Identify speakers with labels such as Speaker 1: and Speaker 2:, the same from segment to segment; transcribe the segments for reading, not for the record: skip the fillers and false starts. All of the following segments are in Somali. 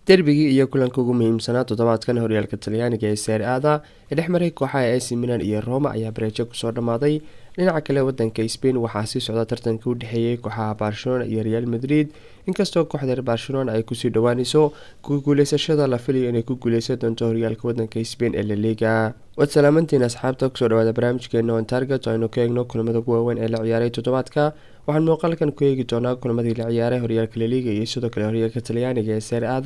Speaker 1: derbigii iyo kulanka ugu muhiimsanaa toddobaadkan horyaalka talyaaniga ee Serie A ee dhexmaray kooxaha AC Milan iyo Roma ayaa bareejo kusoo dhamaaday. dhinaca kale wadanka Spain waxaa sii socda tartanka u dhexeeyay kooxaha Barcelona iyo Real Madrid, inkastoo kooxda Barcelona ay kusii dhawaanayso ku guuleysashada la filayo inay ku guuleysan doonto horyaalka wadanka Spain ee La Liga. waad salaamantiin asxaabta kusoo dhawaada barnaamijkeena on target oo aynu ka eegno kulamada ugu waaweyn ee la ciyaaray toddobaadka. waxaan muuqaalkan ku eegi doonaa kulamadii la ciyaaray horyaalka La Liga iyo sidoo kale horyaalka talyaaniga ee Serie A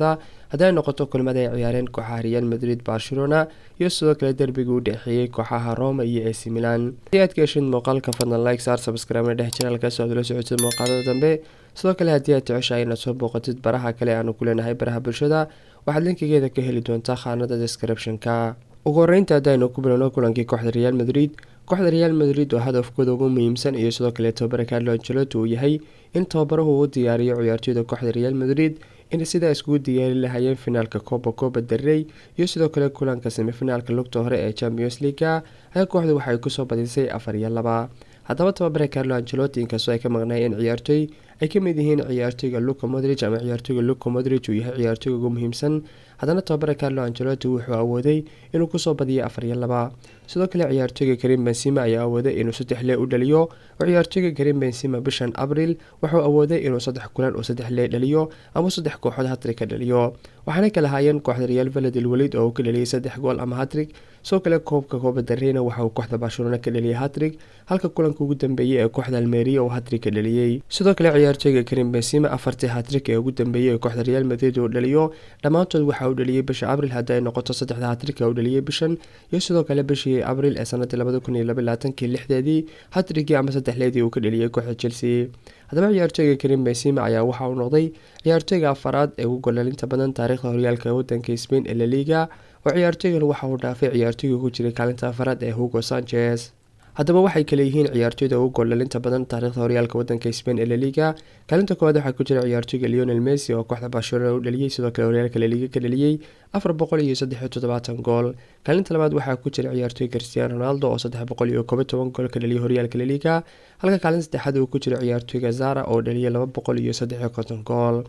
Speaker 1: haddii ay noqoto kulamada ay ciyaareen kooxaha Real Madrid, Barcelona iyo sidoo kale derbiga u dhexeeyay kooxaha Roma iyo AC Milan. haddii aad ka heshid muuqaalka fadlan like, saar, subscribe dhex channelka si aad ula socotid muuqaalada dambe. sidoo kale haddii aad jeceshahay inaad soo booqatid baraha kale aanu ku leenahay baraha bulshada, waxaad linkigeeda ka heli doontaa khaanada description-ka. ugu horeynta haddaynu ku bilowno kulankii kooxda Real Madrid. kooxda Real Madrid oo hadafkooda ugu muhiimsan iyo sidoo kale tababara Carlo Ancelotti uu yahay in tababaruhu uu diyaariyo ciyaartoyda kooxda Real Madrid in sida iskugu diyaari lahaayeen finaalka Copa del Rey iyo sidoo kale kulanka semifinaalka lugta hore ee Champions League ayaa kooxdu waxay kusoo badisay 4-2. haddaba tababara Carlo Ancelotti inkastoo ay ka maqnaayeen ciyaartoy ay ka mid yihiin ciyaartoyga Luka Modric ama ciyaartoyga Luka Modric uu yahay ciyaartoyga ugu muhiimsan, haddana tababara Carlo Ancelotti wuxuu awooday inuu kusoo badiyo 4-2. sidoo kale ciyaartoyga Karim Benzema ayaa awooday inuu 3 u dhaliyo, oo ciyaartoyga Karim Benzema bishan Abriil wuxuu awooday inuu 3 kulan oo 3 dhaliyo ama 3 kooxood hat-trick ka dhaliyo. waxaana kala hayeen kooxda Real Valladolid oo uu ka dhaliyay 3 gool ama hat-trick. sidoo kale Copa del Rey waxa uu kooxda Barcelona ka dhaliyay hat-trick, halka kulanka ugu dambeeyay ee kooxda Almeria uu hat-trick ka dhaliyay. sidoo kale ciyaartoyga Karim Benzema 4 hat-trick ee ugu dambeeyay ee kooxda Real Madrid uu dhaliyo dhamaantood waxa uu dhaliyay bisha Abriil haddii ay noqoto 3 hat-trick uu dhaliyay bishan iyo sidoo kale bishii Abriil ee sanadii 2022 hat-trick ama 3 uu ka dhaliyay kooxda Chelsea. haddaba ciyaartoyga Karim Benzema ayaa waxa uu noqday ciyaartoyga afaraad ee ugu goolinta badan taariikhda horyaalka wadanka Spain ee La Liga, oo ciyaartoygan waxa uu dhaafay ciyaartoyga ku jiray kaalinta afaraad ee Hugo Sanchez. haddaba waxay kale yihiin ciyaartoyda ugu goolinta badan taariikhda horyaalka wadanka Spain ee La Liga. kaalinta koowaad waxaa ku jira ciyaartoyga Lionel Messi oo kooxda Barcelona u dhaliyay sidoo kale horyaalka La Liga ka dhaliyay 473 gool. kaalinta labaad waxaa ku jira ciyaartoyga Cristiano Ronaldo oo 311 gool ka dhaliyay horyaalka La Liga, halka kaalinta saddexaad uu ku jira ciyaartoyga Zara oo dhaliyay 253 gool.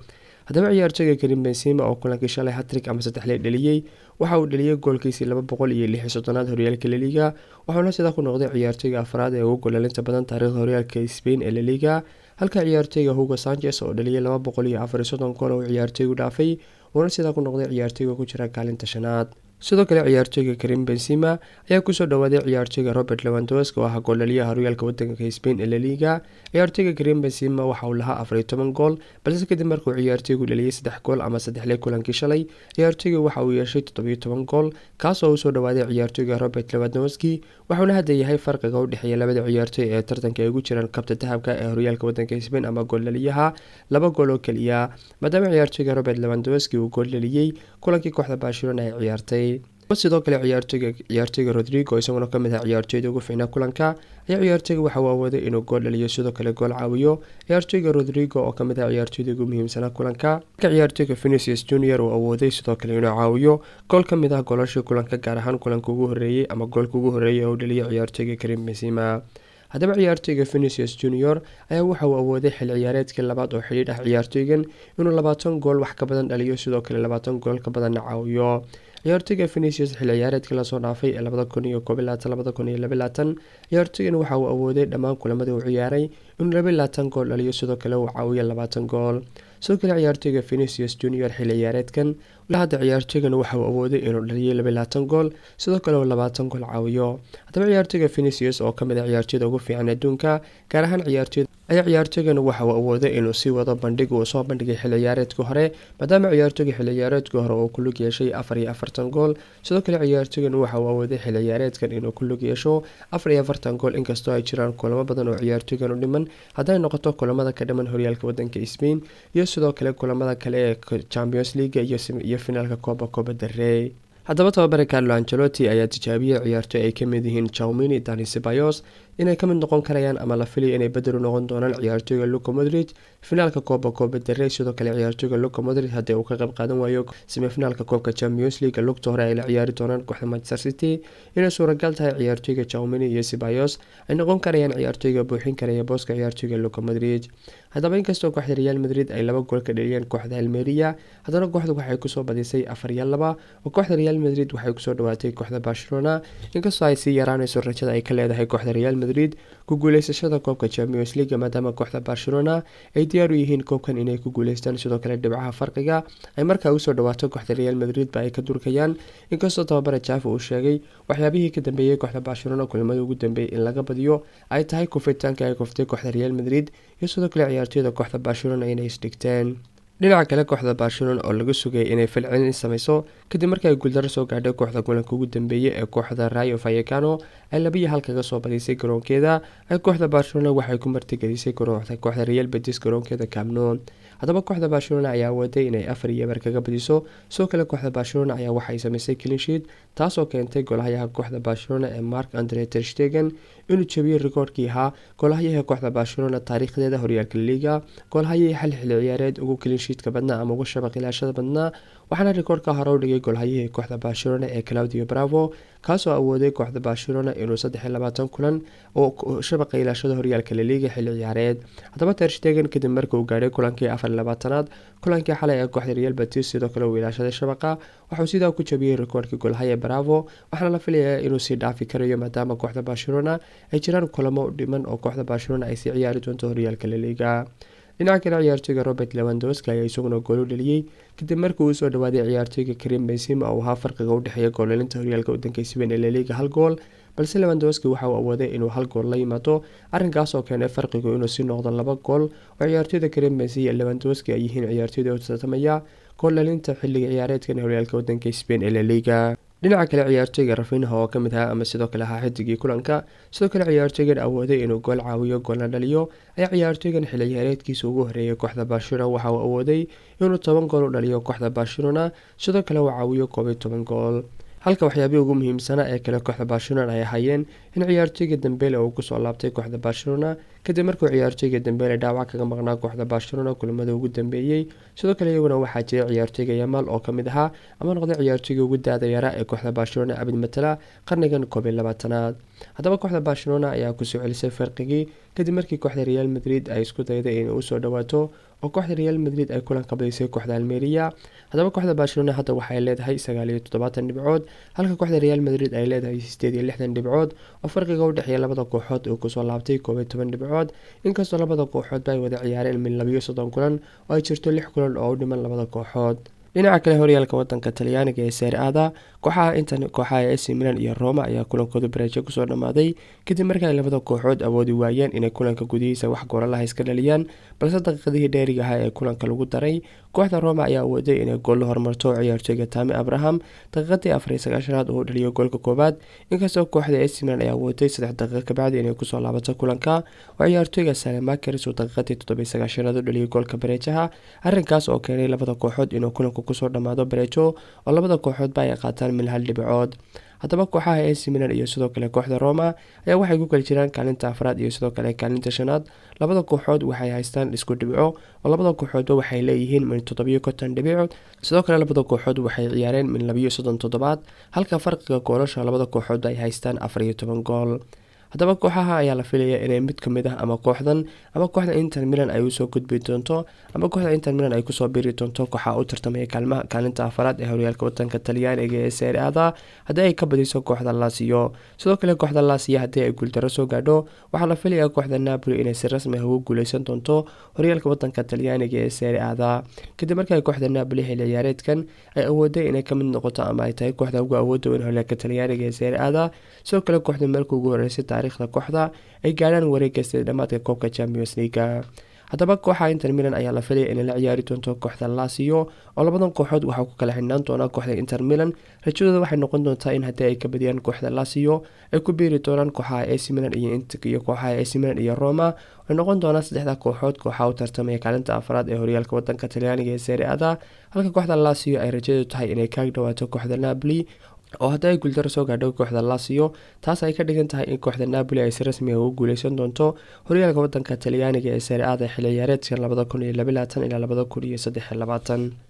Speaker 1: haddaba ciyaartoyga Karim Benzema oo kulankii shalay hat-trick ama 3 dhaliyay waxa uu dhaliyay goolkiisii 236aad horyaalka La Liga, wuxuuna sidaa ku noqday ciyaartoyga afraad ee ugu goolinta badan taariikhda horyaalka Spain ee La Liga, halka ciyaartoyga Hugo Sanchez oo dhaliyay 234 gool oo ciyaartoygu dhaafay wuxuuna sidaa ku noqday ciyaartoyga ku jira kaalinta shanaad. sidoo kale ciyaartoyga Karim Benzema ayaa kusoo dhawaaday ciyaartoyga Robert Lewandowski oo ah goolaliyaha horyaalka wadanka Spain ee La Liga. ciyaartoyga Karim Benzema waxa uu lahaa 14 gool, balse kadib markuu ciyaartoygu dhaliyay 3 gool ama 3 kulankii shalay, ciyaartoygu waxa uu yeeshay 17 gool, kaas oo soo dhawaaday ciyaartoyga Robert Lewandowski. wuxuuna hadda yahay farqiga u dhexeeya labada ciyaartoy ee tartanka ay ugu jiraan kabta dahabka ee horyaalka wadanka Spain ama goolaliyaha 2 gool oo kaliya, maadaama ciyaartoyga Robert Lewandowski uu gool dhaliyay kulankii kooxda Barcelona ay ciyaartay. sidoo kale ciyaartoyga Rodrigo isaguna ka mid ah ciyaartoyda ugu fiicnaa kulanka ayaa ciyaartoyga waxa uu awooday inuu gool dhaliyo sidoo kale gool caawiyo. ciyaartoyga Rodrigo oo ka mid ah ciyaartoyda ugu muhiimsanaa kulanka, halka ciyaartoyga Vinicius Junior uu awooday sidoo kale inuu caawiyo gool ka mid ah goolasha kulanka, gaar ahaan kulanka ugu horeeyay ama goolka ugu horeeyay oo dhaliyay ciyaartoyga Karim Benzema. haddaba ciyaartoyga Vinicius Junior ayaa waxa uu awooday xil ciyaareedkii labaad oo xidhiidh ah ciyaartoygan inuu 20 gool wax ka badan dhaliyo sidoo kale 20 gool ka badan caawiyo. ciyaartoyga Vinicius xil ciyaareedkii la soo dhaafay ee 2021-2022 ciyaartoygan waxa uu awooday dhammaan kulamadii uu ciyaaray inuu 22 gool dhaliyo sidoo kale uu caawiyo 20 gool. sidoo kale ciyaartoyga Vinicius Junior xil ciyaareedkan hadda ciyaartoygan waxa uu awooday inuu dhaliyo 22 gool sidoo kale uu 20 gool caawiyo. haddaba ciyaartoyga Vinicius oo ka mid ah ciyaartoyda ugu fiican adduunka, gaar ahaan ciyaartoygan waxa uu awooday inuu sii wado bandhig uu soo bandhigay xil ciyaareedkii hore, maadaama ciyaartoyga xil ciyaareedkii hore uu ku lug yeeshay 44 gool. sidoo kale ciyaartoygan waxa uu awooday xil ciyaareedkan inuu ku lug yeesho 44 gool, inkastoo ay jiraan kulamo badan oo ciyaartoygan u dhiman hadday noqoto kulamada ka dhiman horyaalka wadanka Spain iyo sidoo kale kulamada kale ee Champions League iyo finaalka Copa del Rey. haddaba tababara Carlo Ancelotti ayaa tijaabiyay ciyaartoy ay ka mid yihiin Tchouaméni, Dani Ceballos inay ka mid noqon karayaan ama la filayo inay bedel u noqon doonaan ciyaartooyga Luka Modric finaalka Copa del Rey. sidoo kale ciyaartooyga Luka Modric haddii uu ka qayb qaadan waayo semifinaalka koobka Champions League lugta hore ay la ciyaari doonaan kooxda Manchester City, inay suuragal tahay ciyaartooyga Tchouaméni iyo Ceballos ay noqon karayaan ciyaartooyga buuxin karaya booska ciyaartooyga Luka Modric. haddaba inkastoo kooxda Real Madrid ay 2 gool ka dhaliyeen kooxda Almeria, haddana kooxdu waxay kusoo badisay 4-2 oo kooxda Real Madrid waxay kusoo dhawaatay kooxda Barcelona, inkastoo ay sii yaraanayso rajada ay ka leedahay kooxda Real Madrid ku guuleysashada koobka Champions League maadaama kooxda Barcelona ay diyaar u yihiin koobkan inay ku guuleystaan. sidoo kale dhibcaha farqiga ay markaa usoo dhawaato kooxda Real Madrid ba ay ka durkayaan, inkastoo tababare Xavi uu sheegay waxyaabihii ka dambeeyay kooxda Barcelona kulamada ugu dambeeyay in laga badiyo ay tahay kufitaanka ay kuftay kooxda Real Madrid iyo sidoo kale ciyaartooyda kooxda Barcelona inay isdhigteen. dhinaca kale kooxda Barcelona oo laga sugay inay falcelin sameyso kadib markii ay guuldaro soo gaadhay kooxda kulanka ugu dambeeyay ee kooxda Rayo Vallecano ay 2-1 kaga soo badisay garoonkeeda, ay kooxda Barcelona waxay ku martigelisay kooxda Real Betis garoonkeeda Camp Nou. haddaba kooxda Barcelona ayaa waday inay 4-2 kaga badiso, sidoo kale kooxda Barcelona ayaa waxay sameysay clean sheet taasoo keentay golahayaha kooxda Barcelona ee Marc-Andre ter Stegen inuu jabiyay rikoodhkii ahaa golahayaha kooxda Barcelona taariikhdeeda horyaalka Liga, golahayihii xil ciyaareed ugu clean sheetka badnaa ama ugu shabaq ilaashada badnaa, waxaana rikoodhka hore u dhigay golahayihii kooxda Barcelona ee Claudio Bravo, kaasoo awooday kooxda Barcelona inuu 23 kulan oo shabaq ilaashada horyaalka Liga xil ciyaareed. haddaba ter Stegen kadib markii uu gaadhay kulankii 24aad kulankii xalay ee kooxda Real Betis sidoo kale uu ilaashaday shabaqa, wuxuu sidaa ku jabiyay rikoodhkii golahaya Bravo, waxaana la filayaa inuu sii dhaafi karayo maadaama kooxda Barcelona ay jiraan kulamo dhiman oo kooxda Barcelona ay sii ciyaari doonto horyaalka Liga. dhinaca kale ciyaartooyga Robert Lewandowski ayaa isaguna gool u dhaliyay kadib markii uu soo dhawaaday ciyaartooyga Karim Benzema oo ahaa farqiga u dhexeeya goolelinta horyaalka waddanka Spain ee La Liga 1 gool, balse Lewandowski waxa uu awooday inuu 1 gool la yimaado, arrinkaas oo keenay farqigu inuu sii noqdo 2 gool oo ciyaartooyda Karim Benzema iyo Lewandowski ay yihiin ciyaartooyda u tartamaya goolelinta xilliga ciyaareedkan horyaalka waddanka Spain ee La Liga. dhinaca kale ciyaartooyga Rafinha oo ka mid ahaa ama sidoo kale ahaa xidigii kulanka, sidoo kale ciyaartooygan awooday inuu gool caawiyo goolna dhaliyo, ayaa ciyaartooygan xilli ciyaareedkiisa ugu horeeyay kooxda Barcelona waxa uu awooday inuu 10 gool u dhaliyo kooxda Barcelona, sidoo kale uu caawiyo 11 gool. halka waxyaabihii ugu muhiimsanaa ee kale kooxda Barcelona ay hayeen in ciyaartooyga Dembele uu ku soo laabtay kooxda Barcelona kadib markuu ciyaartooyga Dembele dhaawac kaga maqnaa kooxda Barcelona kulamada ugu dambeeyay. sidoo kale iyaguna waxaa jiray ciyaartooyga Yamal oo ka mid ahaa ama noqday ciyaartooyga ugu daada yara ee kooxda Barcelona abid matala qarnigan 21aad. haddaba kooxda Barcelona ayaa ku soo celisay farqigii kadib markii kooxda Real Madrid ay isku dayday inay u soo dhawaato oo kooxda Real Madrid ay kulan ka badisay kooxda Almeria. haddaba kooxda Barcelona hadda waxay leedahay 79 dhibcood halka kooxda Real Madrid ay leedahay 68 dhibcood oo farqiga u dhexeeya labada kooxood uu ku soo laabtay 12 dhibcood, inkastoo labada kooxood ay wada ciyaareen min 32 kulan oo ay jirto 6 kulan oo u dhiman labada kooxood. dhinaca kale horyaalka waddanka Talyaaniga ee Serie A kooxaha AC Milan iyo Roma ayaa kulankooda barajo kusoo dhamaaday kadib markii ay labada kooxood awoodi waayeen inay kulanka gudihiisa wax goolalaha iska dhaliyaan, balse daqiiqadihii dheeriga ahaa ee kulanka lagu daray kooxda Roma ayaa awooday inay gool la hormarto ciyaartooyga Tammy Abraham daqiiqadii 94aad oo dhaliyo goolka koobaad, inkastoo kooxda AC Milan ay awooday 3 daqiiqo kabacdi inay kusoo laabato kulanka oo ciyaartooyga Salemakeres uu daqiiqadii 97aad u dhaliyo goolka bareejaha, arrinkaas oo keenay labada kooxood inuu kulanku kusoo dhamaado bareejo oo labada kooxoodba ay qaataan min 1 dhibcood. haddaba kooxaha AC Milan iyo sidoo kale kooxda Roma ayaa waxay ku kala jiraan kaalinta 4aad iyo sidoo kale kaalinta 5aad. labada kooxood waxay haystaan isku dhibco oo labada kooxoodba waxay leeyihiin min 57 dhibcood, sidoo kale labada kooxood waxay ciyaareen min 37 halka farqiga goolasha labada kooxood ay haystaan 14 gool. haddaba kooxaha ayaa la filayaa inay mid ka mid ah ama kooxda Inter Milan ay usoo gudbi doonto ama kooxda Inter Milan ay kusoo biiri doonto kooxaha u tartamaya kaalinta 4aad ee horyaalka waddanka Talyaaniga ee Serie A haddii ay ka badiso kooxda Lazio. sidoo kale kooxda Lazio haddii ay guuldaro soo gaadho waxaa la filayaa kooxda Napoli inay si rasmi ah ugu guuleysan doonto horyaalka waddanka Talyaaniga ee Serie A kadib markii ay kooxda Napoli xilli ciyaareedkan ay awooday inay ka mid noqoto ama ay tahay kooxda ugu awoodda weyn horyaalka Talyaaniga ee Serie A. sidoo kale kooxda markii ugu horeysay taariikhda kooxda ay gaaraan wareegga dhamaadka koobka Champions League. haddaba kooxda Inter Milan ayaa la filayaa inay la ciyaari doonto kooxda Lazio oo labadan kooxood waxaa ku kala xidhnaan doona kooxda Inter Milan. rajadooda waxay noqon doontaa in haddii ay ka badiyaan kooxda Lazio ay ku biiri doonaan kooxaha AC Milan iyo kooxaha AC Milan iyo Roma ay noqon doonaan saddexda kooxood kooxaha u tartamaya kaalinta 4aad ee horyaalka waddanka Talyaaniga ee Serie A, halka kooxda Lazio ay rajadeedu tahay inay kaag dhawaato kooxda Napoli oo hadda ay guuldaro soo gaadho kooxda Lazio taas ay ka dhigan tahay in kooxda Napoli ay si rasmi ah ugu guuleysan doonto horyaalka wadanka Talyaaniga ee Serie A xilli ciyaareedka 2022 ilaa 2023.